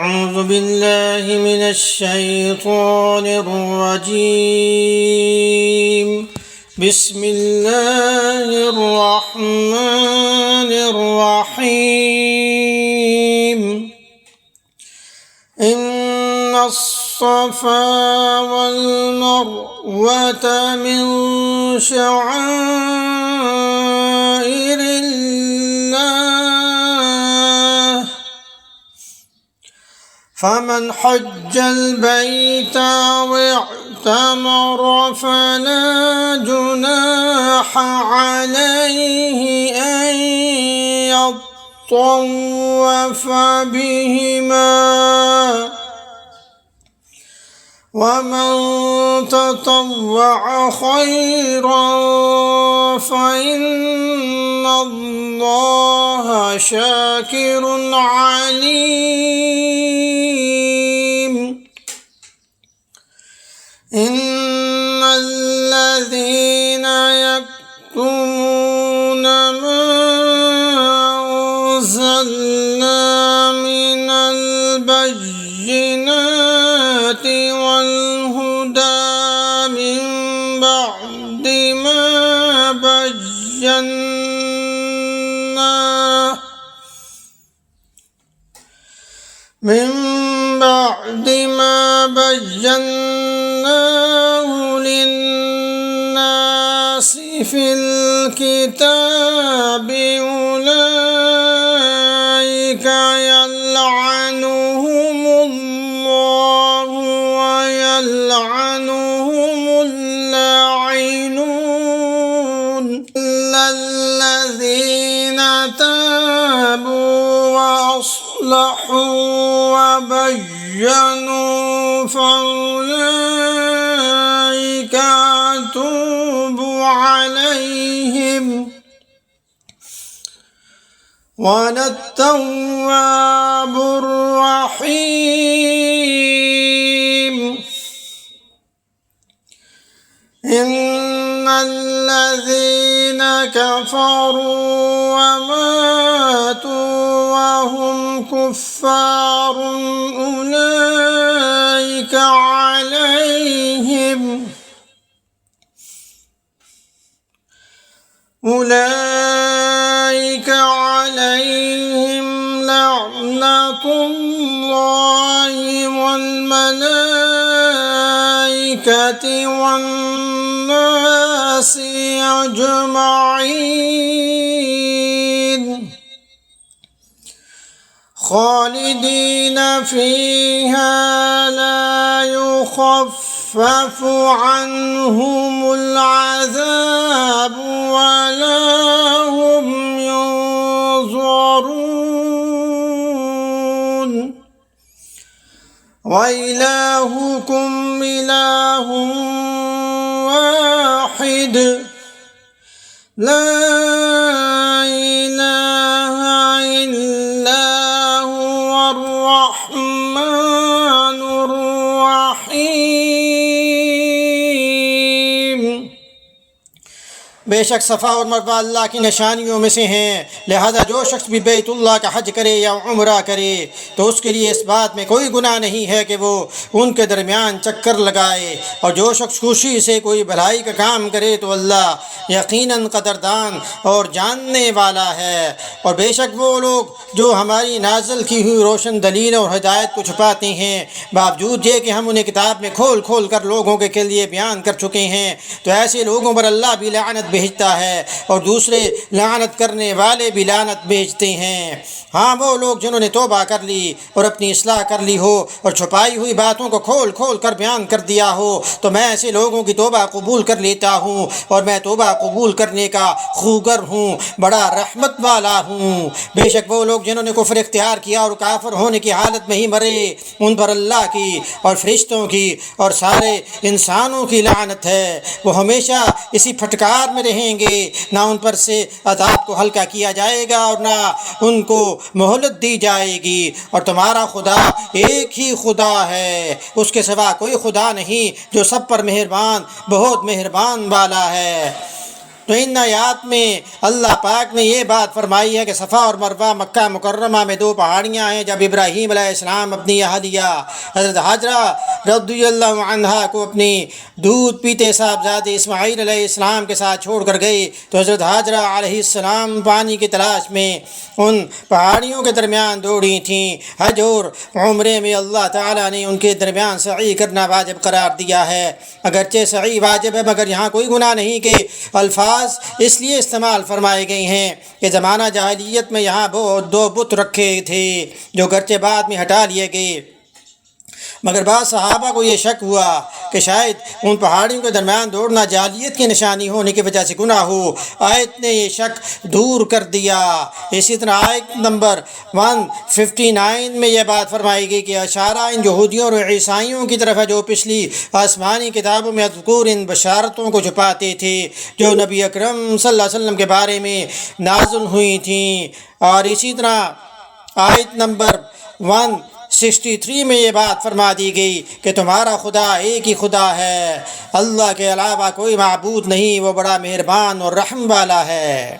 أعوذ بالله من الشيطان الرجيم. بسم الله الرحمن الرحيم. إن الصفا والمروة من شعائر الله، فمن حج البيت أو اعتمر فلا جناح عليه أن يطوف بهما، ومن تطوع خيرا فإن الله شاكر عليم. إن الذين يكتمون ما أنزلنا من البينات والهدى من بعد ما بيناه للناس في الكتاب، أولئك يلعنهم الله ويلعنهم اللاعنون. إلا الذين تابوا وأصلحوا وبينوا فأولئك أتوب عليهم، وأنا التواب الرحيم. إن الذين كفروا وماتوا وهم كفار أولئك عليهم لعنة الله والملائكة والناس أجمعين، خالدين فيها لا يخفف عنهم العذاب ولا هم ينظرون. وإلهكم إله واحد، لا إله إلا هو الرحمن الرحيم. بے شک صفا اور مروہ اللہ کی نشانیوں میں سے ہیں، لہذا جو شخص بھی بیت اللہ کا حج کرے یا عمرہ کرے تو اس کے لیے اس بات میں کوئی گناہ نہیں ہے کہ وہ ان کے درمیان چکر لگائے، اور جو شخص خوشی سے کوئی بھلائی کا کام کرے تو اللہ یقیناً قدردان اور جاننے والا ہے۔ اور بے شک وہ لوگ جو ہماری نازل کی ہوئی روشن دلیل اور ہدایت کو چھپاتے ہیں، باوجود یہ کہ ہم انہیں کتاب میں کھول کھول کر لوگوں کے لیے بیان کر چکے ہیں، تو ایسے لوگوں پر اللہ بھی لعنت بھیجتا ہے اور دوسرے لعنت کرنے والے بھی لعنت بھیجتے ہیں۔ ہاں وہ لوگ جنہوں نے توبہ کر لی اور اپنی اصلاح کر لی ہو اور چھپائی ہوئی باتوں کو کھول کھول کر بیان کر دیا ہو، تو میں ایسے لوگوں کی توبہ قبول کر لیتا ہوں، اور میں توبہ قبول کرنے کا خوگر ہوں، بڑا رحمت والا ہوں۔ بے شک وہ لوگ جنہوں نے کفر اختیار کیا اور کافر ہونے کی حالت میں ہی مرے، ان پر اللہ کی اور فرشتوں کی اور سارے انسانوں کی لعنت ہے، وہ ہمیشہ اسی پھٹکار میں رہیں گے، نہ ان پر سے عذاب کو ہلکا کیا جائے گا اور نہ ان کو مہلت دی جائے گی۔ اور تمہارا خدا ایک ہی خدا ہے، اس کے سوا کوئی خدا نہیں جو سب پر مہربان، بہت مہربان والا ہے۔ تو ان آیات میں اللہ پاک نے یہ بات فرمائی ہے کہ صفا اور مروہ مکہ مکرمہ میں دو پہاڑیاں ہیں۔ جب ابراہیم علیہ السلام اپنی اہلیہ حضرت حاجرہ رضی اللہ عنہا کو اپنی دودھ پیتے صاحبزادے اسماعیل علیہ السلام کے ساتھ چھوڑ کر گئے تو حضرت حاجرہ علیہ السلام پانی کی تلاش میں ان پہاڑیوں کے درمیان دوڑی تھیں۔ حج اور عمرے میں اللہ تعالیٰ نے ان کے درمیان سعی کرنا واجب قرار دیا ہے، اگرچہ سعی واجب ہے مگر یہاں کوئی گناہ نہیں کہ الفاظ اس لیے استعمال فرمائے گئے ہیں کہ زمانہ جاہلیت میں یہاں دو بت رکھے تھے جو گرچہ بعد میں ہٹا لیے گئے، مگر بعض صحابہ کو یہ شک ہوا کہ شاید ان پہاڑیوں کے درمیان دوڑنا جاہلیت کی نشانی ہونے کی وجہ سے گناہ ہو۔ آیت نے یہ شک دور کر دیا۔ اسی طرح آیت نمبر 159 میں یہ بات فرمائی گئی کہ اشارہ ان یہودیوں اور عیسائیوں کی طرف ہے جو پچھلی آسمانی کتابوں میں مذکور ان بشارتوں کو چھپاتے تھے جو نبی اکرم صلی اللہ علیہ وسلم کے بارے میں نازل ہوئی تھیں۔ اور اسی طرح آیت نمبر 163 میں یہ بات فرما دی گئی کہ تمہارا خدا ایک ہی خدا ہے، اللہ کے علاوہ کوئی معبود نہیں، وہ بڑا مہربان اور رحم والا ہے۔